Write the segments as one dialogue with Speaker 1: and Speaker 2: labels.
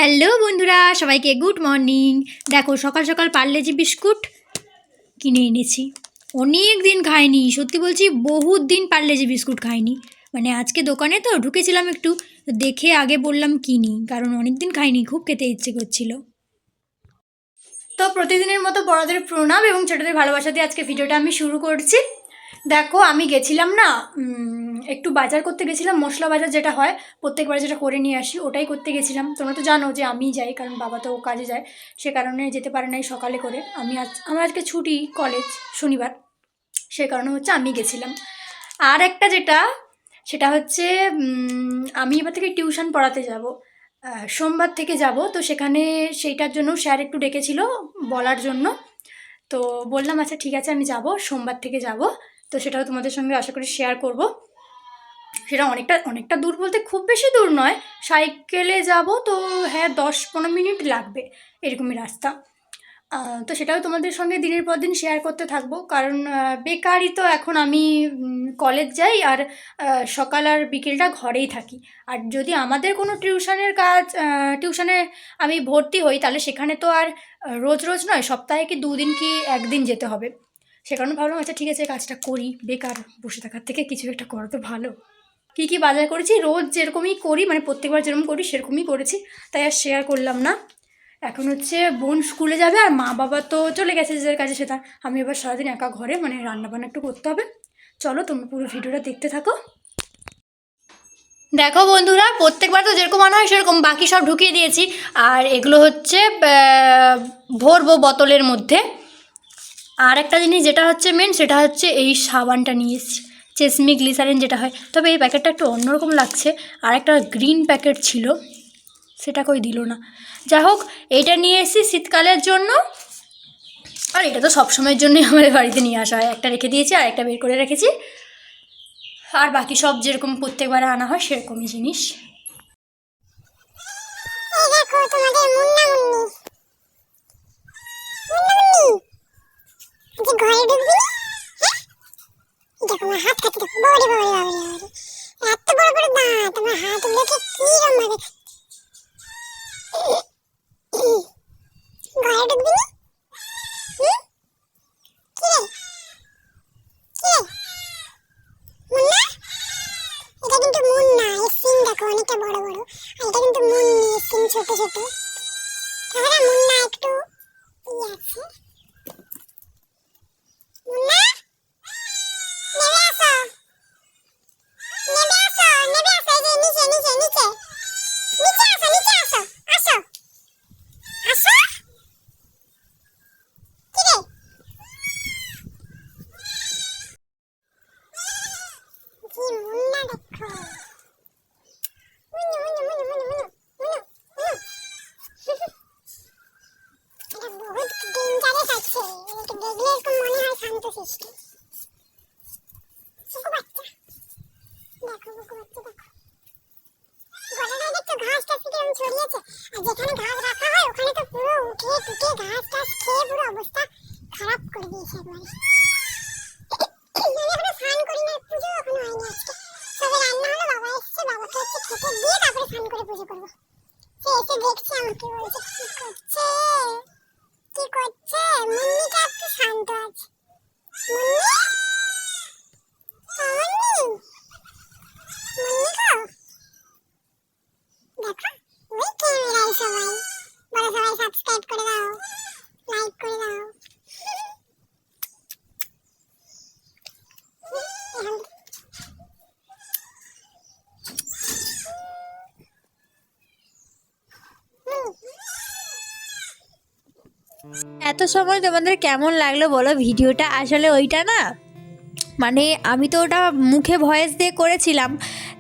Speaker 1: Hello বন্ধুরা, সবাইকে good morning. দেখো সকাল সকাল পার্লেজি বিস্কুট কিনে এনেছি। অনেক দিন খাইনি, সত্যি বলছি বহুত দিন পার্লেজি বিস্কুট খাইনি। মানে আজকে দোকানে তো ঢুকেছিলাম, একটু দেখে আগে বললাম কিনি, কারণ অনেক দিন খাইনি, খুব খেতে ইচ্ছে করছিল। তো প্রতিদিনের মতো বড়দের প্রণাম এবং ছোটদের ভালোবাসা দিয়ে আজকে ভিডিওটা আমি শুরু করছি। দেখো আমি গেছিলাম না, একটু বাজার করতে গেছিলাম, মশলা বাজার যেটা হয় প্রত্যেকবার যেটা করে নিয়ে আসি ওটাই করতে গেছিলাম। তোমরা তো জানো যে আমি যাই, কারণ বাবা তো কাজে যায়, সে কারণে যেতে পারে নাই সকালে করে। আমার আজকে ছুটি কলেজ, শনিবার, সে কারণে হচ্ছে আমি গেছিলাম। আর একটা সেটা হচ্ছে আমি এবার থেকে টিউশন পড়াতে যাব, সোমবার থেকে যাব। তো সেখানে সেইটার জন্য স্যার একটু ডেকেছিল বলার জন্য। তো বললাম আচ্ছা ঠিক আছে আমি যাব, সোমবার থেকে যাব। তো সেটাও তোমাদের সঙ্গে আশা করি শেয়ার করব। সেটা অনেকটা দূর বলতে খুব বেশি দূর নয়, সাইকেলে যাব তো হ্যাঁ 10-15 মিনিট লাগবে এরকমই রাস্তা। তো সেটাও তোমাদের সঙ্গে দিনের পর দিন শেয়ার করতে থাকবো, কারণ বেকারই তো এখন আমি কলেজ যাই আর সকাল আর বিকেলটা ঘরেই থাকি। আর যদি আমাদের কোনো টিউশনে আমি ভর্তি হই, তাহলে সেখানে তো আর রোজ রোজ নয়, সপ্তাহে কি 2 দিন কি 1 দিন যেতে হবে। সে কারণে ভাবলাম আচ্ছা ঠিক আছে কাজটা করি, বেকার বসে থাকার থেকে কিছু একটা করা তো ভালো। কী বাজার করেছি রোজ যেরকমই করি, মানে প্রত্যেকবার যেরকম করি সেরকমই করেছি, তাই আর শেয়ার করলাম না। এখন হচ্ছে বোন স্কুলে যাবে আর মা বাবা তো চলে গেছে যে কাজে, সেটা আমি এবার সারাদিন একা ঘরে, মানে রান্নাবান্না একটু করতে হবে। চলো তোমরা পুরো ভিডিওটা দেখতে থাকো। দেখো বন্ধুরা, প্রত্যেকবার তো যেরকম আনা হয় সেরকম বাকি সব ঢুকিয়ে দিয়েছি। আর এগুলো হচ্ছে ভরবো বোতলের মধ্যে। আর একটা জিনিস যেটা হচ্ছে মেন, সেটা হচ্ছে এই সাবানটা নিয়ে এসেছি, চেসমি গ্লিসারিন যেটা হয়, তবে এই প্যাকেটটা একটু অন্যরকম লাগছে। আর একটা গ্রিন প্যাকেট ছিল, সেটা কই দিল না। যাই হোক, এইটা নিয়ে এসেছি শীতকালের জন্য। আর এটা তো সবসময়ের জন্যই আমাদের বাড়িতে নিয়ে আসা হয়। একটা রেখে দিয়েছি আর একটা বের করে রেখেছি। আর বাকি সব যেরকম প্রত্যেকবার আনা হয় সেরকমই জিনিস।
Speaker 2: হাত কাটতে দেখো, বাবারে বাবারে বাবারে বাবারে, এত বড় বড় দাঁত, আমার হাতগুলোকে কি রকম ভাবে ঘরে ঢুকবি না? কি রে কি রে মুন্না, এটা কিন্তু মুন্না, এর সিং দেখো অনেকটা বড় বড়, আর এটা কিন্তু মুন্নি, এর সিং ছোট ছোট। তাহলে মুন্না একটু আছে। মুন্না নেমে আসো, নেমে আসো, নেমে আসো, এই যে নিচে নিচে নিচে নিচে আসো, নিচে আসো, আসো আসো। কি রে কি মুন্না দেখো, মুন্নু মুন্নু মুন্নু মুন্নু মুন্নু মুন্নু মুন্নু, এটা বহুত ডেঞ্জারাস আছে, এটাকে দেখলে এরকম মনে হয় শান্তশিষ্ট। বুকু বাচ্চা দেখো, বুকু বাচ্চা দেখো, গোটাটাই দেখছো ঘাস টাস কিরকম ছড়িয়েছে। আর যেখানে ঘাস রাখা হয় ওখানে তো পুরো উঠে টুটে ঘাস টাস খেয়ে পুরো অবস্থা খারাপ করে দিয়েছে একবারে। আমি এখনো স্নান করি না, পুজো এখনো হয়নি আজকে। তবে রান্না হলো, বাবা এসছে, বাবাকে হচ্ছে খেতে দিয়ে তারপরে স্নান করে পুজো করবো। সে এসে দেখছে, আমাকে বলছে কি করছে কি করছে। মুন্নিটা একটু শান্ত আছে। মুন্নি মুন্নি মুন্নি গো দেখো, ওই ক্যামেরায় সবাই, বলো সবাই সাবস্ক্রাইব করে দাও, লাইক করে দাও।
Speaker 1: এত সময় তোমাদের কেমন লাগলো বলো ভিডিওটা? আসলে ওইটা না, মানে আমি তো ওটা মুখে ভয়েস দিয়ে করেছিলাম,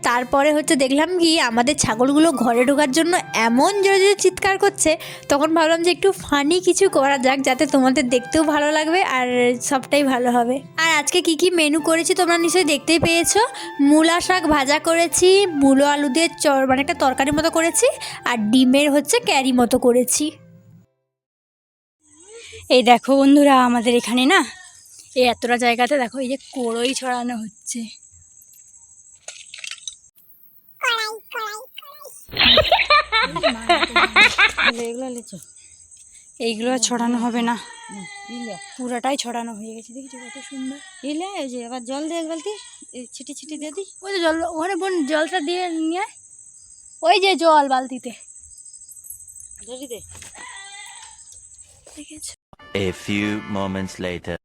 Speaker 1: তারপরে হচ্ছে দেখলাম কি আমাদের ছাগলগুলো ঘরে ঢোকার জন্য এমন জোরে জোরে চিৎকার করছে, তখন ভাবলাম যে একটু ফানি কিছু করা যাক, যাতে তোমাদের দেখতেও ভালো লাগবে আর সবটাই ভালো হবে। আর আজকে কি কি মেনু করেছি তোমরা নিশ্চয়ই দেখতেই পেয়েছো। মূলা শাক ভাজা করেছি, মূলো আলু দিয়ে মানে একটা তরকারির মতো করেছি, আর ডিমের হচ্ছে ক্যারি মতো করেছি।
Speaker 3: এই দেখো বন্ধুরা, আমাদের এখানে না এই এতটা জায়গাতে দেখো এই যে কড়ই ছড়ানো হচ্ছে।
Speaker 2: কড়াই কড়াই কড়াই
Speaker 4: এগুলো লেচো
Speaker 3: এইগুলো আর ছড়ানো হবে না,
Speaker 4: ইলে
Speaker 3: পুরাটাই ছড়ানো হয়ে গেছে। দেখেছো কত সুন্দর।
Speaker 4: ইলে ওই যে এবার জল দিয়ে এক বালতি ছিটি ছিটি দিয়ে দিই।
Speaker 3: ওই যে জল, ওখানে বোন জলটা দিয়ে নিয়ে আয়। ওই যে জল বালতিতে,
Speaker 4: ধরি দে।
Speaker 3: দেখেছো।
Speaker 5: A few moments later.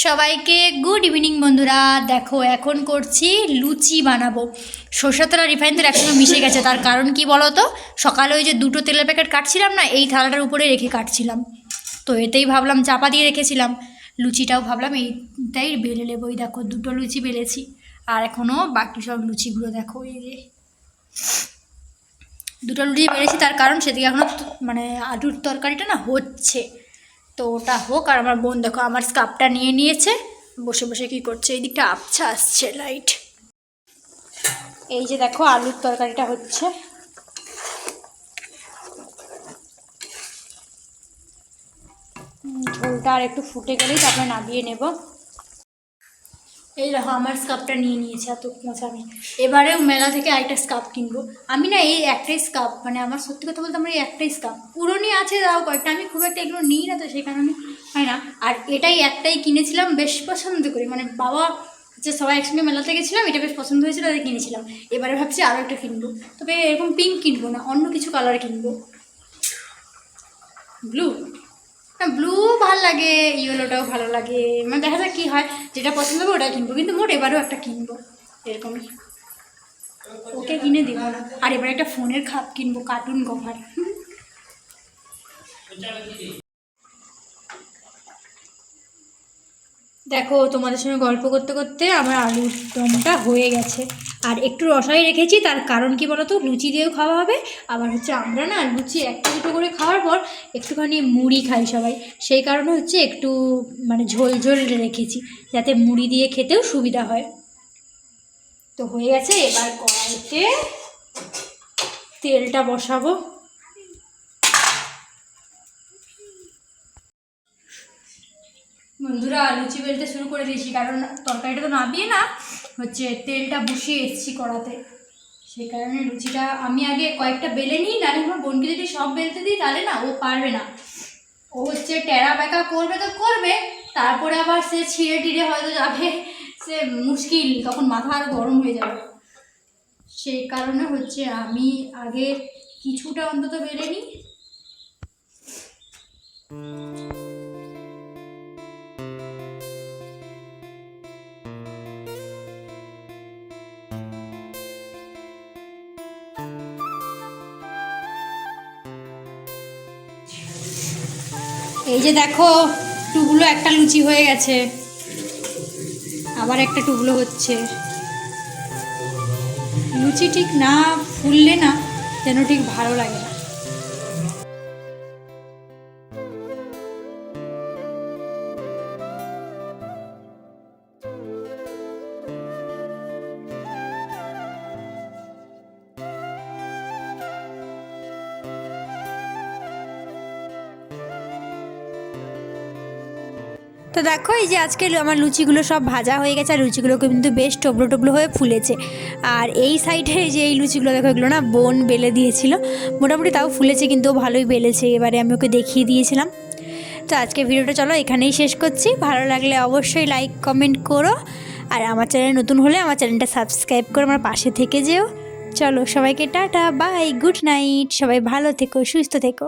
Speaker 1: সবাইকে গুড ইভিনিং বন্ধুরা। দেখো এখন করছি লুচি বানাবো। সরষের তেল আর রিফাইন তেল একসঙ্গে মিশে গেছে, তার কারণ কি বলো তো, সকালে ওই যে 2টো তেলের প্যাকেট কাটছিলাম না, এই থালাটার উপরে রেখে কাটছিলাম, তো এতেই ভাবলাম চাপা দিয়ে রেখেছিলাম। লুচিটাও ভাবলাম এইটাই বেলে নেবো। এই দেখো 2টো লুচি বেলেছি, আর এখনও বাকি সব লুচিগুলো দেখো, এই যে 2টো লুচি বেলেছি, তার কারণ সেদিকে এখনও মানে আলুর তরকারিটা না হচ্ছে, তো ওটা হোক। আর আমার বোন দেখো আমার স্কার্ফটা নিয়ে নিয়েছে, বসে বসে কি করছে, এই দিকটা আবছা আসছে লাইট। এই যে দেখো আলুর তরকারিটা হচ্ছে, ঝোলটা আর একটু ফুটে গেলেই তারপরে নামিয়ে নেব। এই দেখো আমার স্কার্ফটা নিয়ে নিয়েছে, এত মজা। আমি এবারেও মেলা থেকে আরেকটা স্কার্ফ কিনবো। আমি না এই একটাই স্কার্ফ, মানে আমার সত্যি কথা বলতে আমার এই একটাই স্কার্ফ, পুরোনি আছে তাও কয়েকটা, আমি খুব একটা এগুলো নিই না, তো সেই কারণে হয় না। আর এটাই একটাই কিনেছিলাম বেশ পছন্দ করি, মানে বাবা হচ্ছে সবাই একসঙ্গে মেলাতে গেছিলাম, এটা বেশ পছন্দ হয়েছিল, তাই কিনেছিলাম। এবারে ভাবছি আরও একটা কিনবো, তবে এরকম পিঙ্ক কিনবো না, অন্য কিছু কালার কিনবো। ব্লু, না ব্লু ভালো লাগে, ইয়েলোটাও ভালো লাগে, মানে দেখা যাক কী হয়, যেটা পছন্দ হবে ওটাই কিনবো। কিন্তু মোট এবারেও একটা কিনবো এরকমই, ওকে কিনে দেবো না। আর এবার একটা ফোনের খাপ কিনবো, কার্টুন কভার। দেখো তোমাদের সঙ্গে গল্প করতে করতে আমার আলুর দমটা হয়ে গেছে, আর একটু রসাই রেখেছি, তার কারণ কি বলো তো, লুচি দিয়েও খাওয়া হবে, আবার হচ্ছে আমরা না লুচি একটা দুটো করে খাওয়ার পর একটুখানি মুড়ি খাই সবাই, সেই কারণে হচ্ছে একটু মানে ঝোল ঝোল রেখেছি, যাতে মুড়ি দিয়ে খেতেও সুবিধা হয়। তো হয়ে গেছে, এবার কড়াইতে তেলটা বসাবো। বন্ধুরা লুচি বেলতে শুরু করে দিয়েছি, কারণ তরকারিটা তো নামিয়ে না হচ্ছে তেলটা বসিয়ে এসেছি কড়াতে, সেই কারণে লুচিটা আমি আগে কয়েকটা বেলে নিই, নাহলে আমার বোনকে যদি সব বেলতে দিই তাহলে না ও পারবে না, ও হচ্ছে টেরা বেঁকা করবে তো করবে, তারপরে আবার সে ছিঁড়ে টিড়ে হয়তো যাবে, সে মুশকিল, তখন মাথা আর গরম হয়ে যাবে। সেই কারণে হচ্ছে আমি আগে কিছুটা অন্তত বেলে নিই। এই যে দেখো টুকলো একটা লুচি হয়ে গেছে, আবার একটা টুকলো হচ্ছে। লুচি ঠিক না ফুললে না যেন ঠিক ভালো লাগে না। তো দেখো এই যে আজকে আমার লুচিগুলো সব ভাজা হয়ে গেছে, আর লুচিগুলো কিন্তু বেশ টবলো টবলো হয়ে ফুলেছে। আর এই সাইডে যে এই লুচিগুলো দেখো, এগুলো না বোন বেলে দিয়েছিল, মোটামুটি তাও ফুলেছে, কিন্তু ভালোই বেলেছে। এবারে আমি ওকে দেখিয়ে দিয়েছিলাম। তো আজকে ভিডিওটা চলো এখানেই শেষ করছি। ভালো লাগলে অবশ্যই লাইক কমেন্ট করো, আর আমার চ্যানেল নতুন হলে আমার চ্যানেলটা সাবস্ক্রাইব করে আমার পাশে থেকে যেও। চলো সবাইকে টাটা বাই, গুড নাইট, সবাই ভালো থেকো, সুস্থ থেকো।